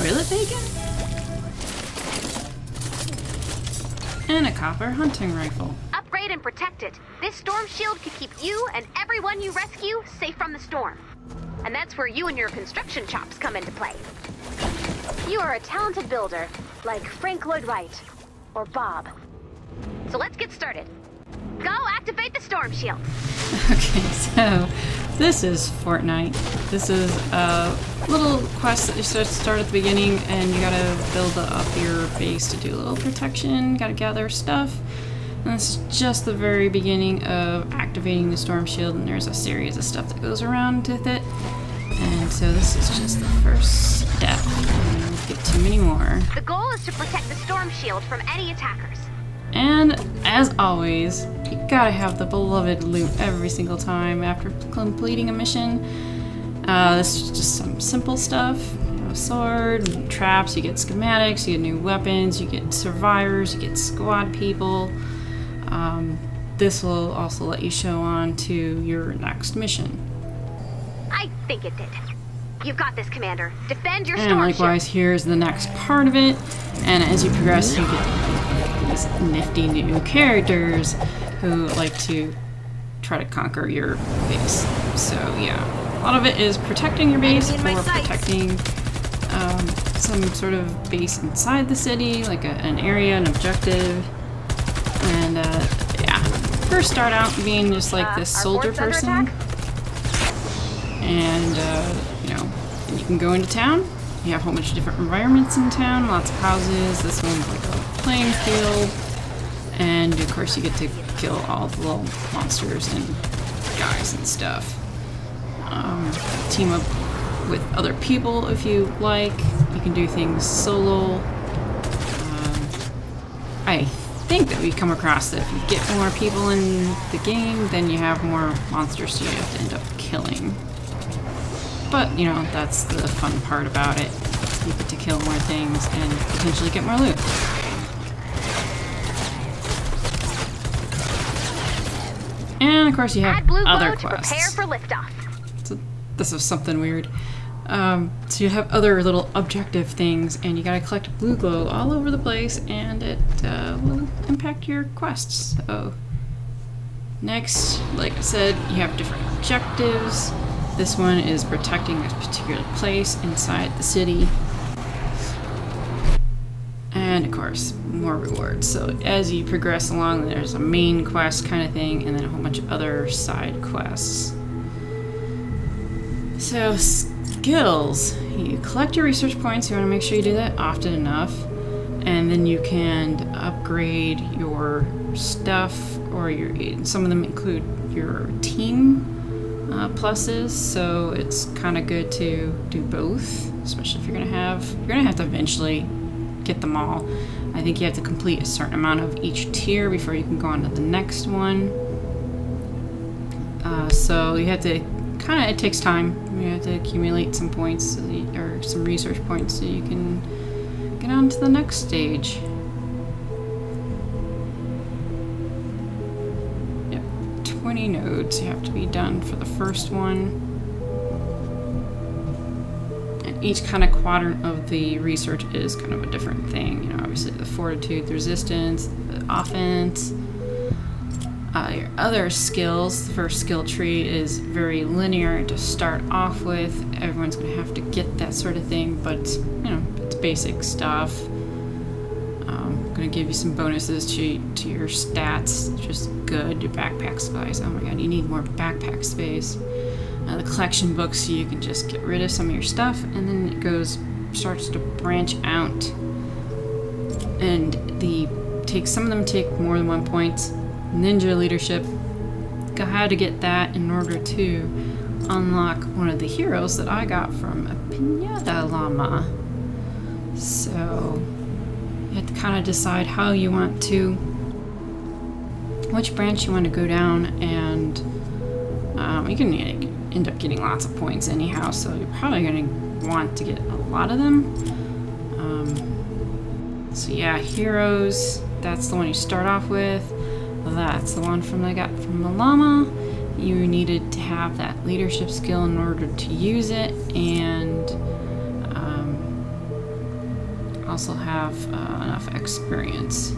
toilet bacon? And a copper hunting rifle. Upgrade and protect it. This storm shield could keep you and everyone you rescue safe from the storm. And that's where you and your construction chops come into play. You are a talented builder, like Frank Lloyd Wright or Bob. So let's get started. Go activate the storm shield. Okay, so this is Fortnite. This is a little quest that you start at the beginning, and you gotta build up your base to do a little protection. Gotta gather stuff. And this is just the very beginning of activating the storm shield, and there's a series of stuff that goes around with it. And so this is just the first step. And we'll get too many more. The goal is to protect the storm shield from any attackers. And as always, you gotta have the beloved loot every single time after completing a mission. This is just some simple stuff. You know, a sword, traps, you get schematics, you get new weapons, you get survivors, you get squad people. This will also let you show on to your next mission. I think it did. You've got this, Commander. Defend your And storm likewise, shield. here's the next part of it. And as you progress, you get these nifty new characters who like to try to conquer your base. So yeah, a lot of it is protecting your base or protecting some sort of base inside the city, like an area, an objective. And yeah, first start out being just like this soldier person. And you know, you can go into town. You have a whole bunch of different environments in town, lots of houses. This one's like a playing field. And of course you get to kill all the little monsters and guys and stuff. Team up with other people if you like. You can do things solo. I think that we come across that if you get more people in the game, then you have more monsters you have to end up killing. But, you know, that's the fun part about it. You get to kill more things and potentially get more loot. And of course you have other quests. Prepare for liftoff. So this is something weird. So you have other little objective things, and you gotta collect blue glow all over the place, and it will impact your quests. So next, like I said, you have different objectives. This one is protecting a particular place inside the city. And of course, more rewards. So as you progress along, there's a main quest kind of thing, and then a whole bunch of other side quests. So skills. You collect your research points. You want to make sure you do that often enough. And then you can upgrade your stuff, or some of them include your team pluses, so it's kind of good to do both, especially if you're gonna have to eventually get them all. I think you have to complete a certain amount of each tier before you can go on to the next one. So you have to it takes time. You have to accumulate some points or some research points so you can get on to the next stage. 20 nodes you have to be done for the first one. And each kind of quadrant of the research is kind of a different thing. You know, obviously the fortitude, the resistance, the offense. Your other skills, the first skill tree is very linear to start off with. Everyone's going to have to get that sort of thing, but you know, it's basic stuff. Going to give you some bonuses to your stats, which is good. Your backpack space. Oh my god, you need more backpack space. The collection books, so you can just get rid of some of your stuff, and then it starts to branch out. And some of them take more than 1 point. Ninja leadership. Got to get that in order to unlock one of the heroes that I got from a Pinata Llama. So you have to kind of decide how you want to, which branch you want to go down, and you can end up getting lots of points anyhow, so you're probably going to want to get a lot of them. So yeah, heroes, that's the one you start off with. That's the one I got from the llama. You needed to have that leadership skill in order to use it, and also have enough experience.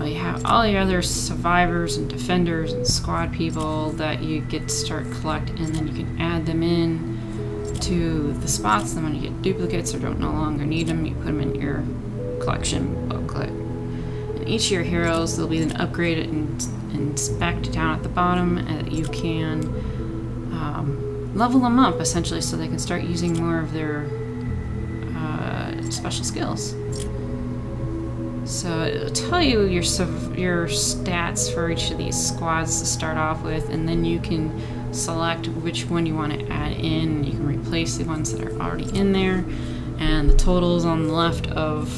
You have all the other survivors and defenders and squad people that you get to start collecting, and then you can add them in to the spots. Then when you get duplicates or don't no longer need them, you put them in your collection booklet. And each of your heroes, they'll be then upgraded and spec'd down at the bottom, and you can level them up essentially so they can start using more of their special skills. So it'll tell you your stats for each of these squads to start off with, and then you can select which one you want to add in. You can replace the ones that are already in there, and the totals on the left of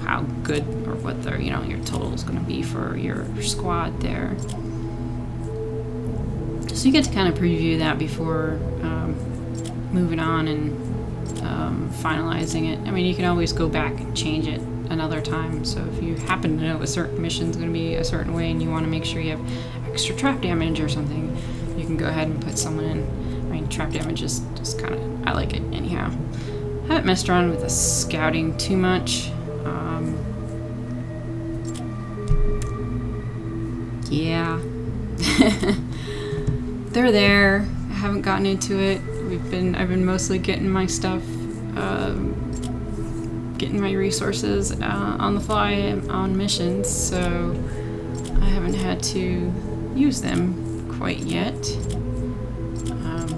how good or what their your total is going to be for your squad there. So you get to kind of preview that before moving on and finalizing it. I mean, you can always go back and change it another time. So if you happen to know a certain mission is going to be a certain way and you want to make sure you have extra trap damage or something, you can go ahead and put someone in. I mean, trap damage is just kind of, I like it anyhow. I haven't messed around with the scouting too much. Yeah. They're there. I haven't gotten into it. I've been mostly getting my stuff, getting my resources on the fly on missions, so I haven't had to use them quite yet.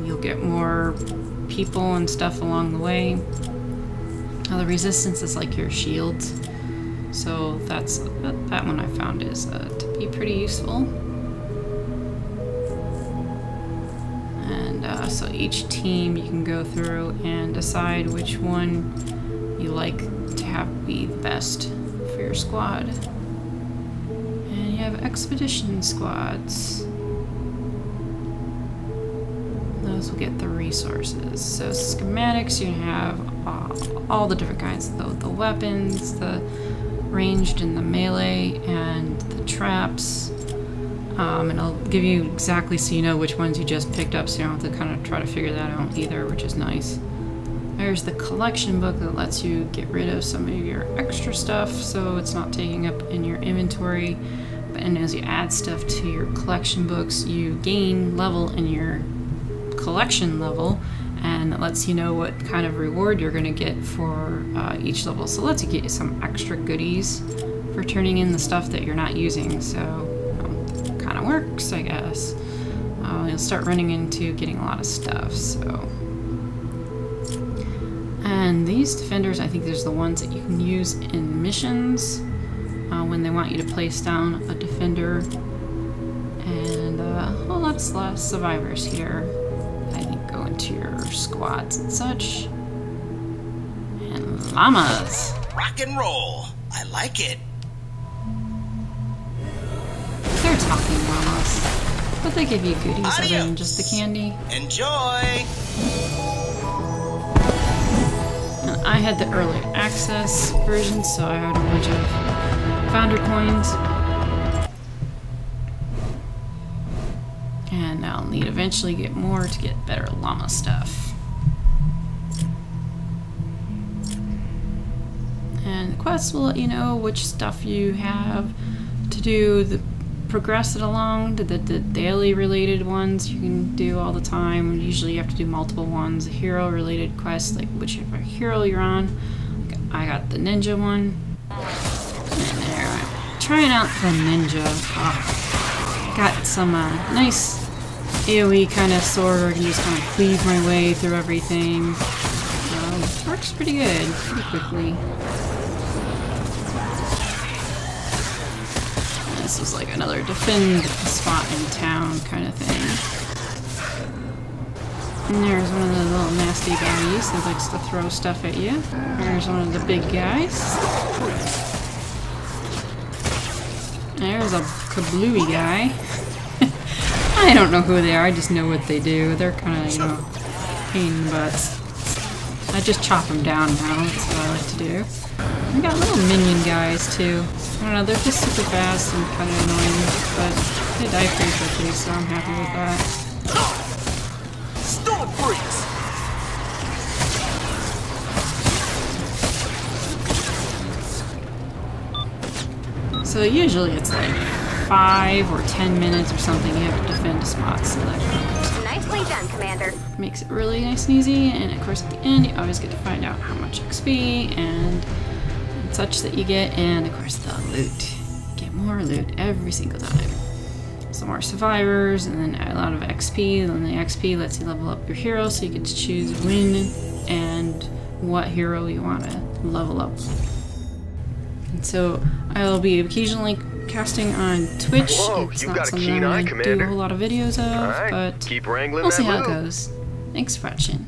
You'll get more people and stuff along the way. The resistance is like your shields, so that one I found is to be pretty useful. So each team you can go through and decide which one you like to have be the best for your squad. And you have expedition squads. Those will get the resources. So schematics, you have all the different kinds, the weapons, the ranged and the melee, and the traps. And I'll give you exactly so you know which ones you just picked up, so you don't have to kind of try to figure that out either, which is nice. There's the collection book that lets you get rid of some of your extra stuff so it's not taking up in your inventory. And as you add stuff to your collection books, you gain level in your collection level, and it lets you know what kind of reward you're going to get for each level. So it lets you get some extra goodies for turning in the stuff that you're not using. So kind of works, I guess. You'll start running into getting a lot of stuff. So, and these defenders, I think there's the ones that you can use in missions when they want you to place down a defender. And well, lots less survivors here. I think go into your squads and such. And llamas. Rock and roll. I like it. They're talking llamas, but they give you goodies other than just the candy. Enjoy. And I had the early access version, so I had a bunch of founder coins. And I'll need eventually get more to get better llama stuff. And the quests will let you know which stuff you have to do, progress it along to the daily related ones you can do all the time. Usually you have to do multiple ones. A hero related quest, like whichever hero you're on. I got the ninja one. And there, I'm trying out the ninja. Got some nice AoE kind of sword where I can just kind of cleave my way through everything. Works pretty good, pretty quickly. This was like another defend spot in town kind of thing. And there's one of the little nasty guys that likes to throw stuff at you. There's one of the big guys. There's a kablooey guy. I don't know who they are, I just know what they do. They're kind of, pain in the butts. I just chop them down now, that's what I like to do. We got little minion guys too. I don't know, they're just super fast and kind of annoying, but they die pretty quickly, so I'm happy with that. Storm freaks. So usually it's like 5 or 10 minutes or something you have to defend a spot, so that Nicely done, Commander. makes it really nice and easy. And of course at the end you always get to find out how much XP and such that you get, and of course the loot. Get more loot every single time. Some more survivors, and then a lot of XP, and then the XP lets you level up your hero, so you get to choose when and what hero you want to level up. And so I'll be occasionally casting on Twitch. Whoa, it's you've not got a something keen I'm eye, gonna do a Commander. whole lot of videos of, All right, but keep wrangling we'll that see how it loot. goes. Thanks for watching.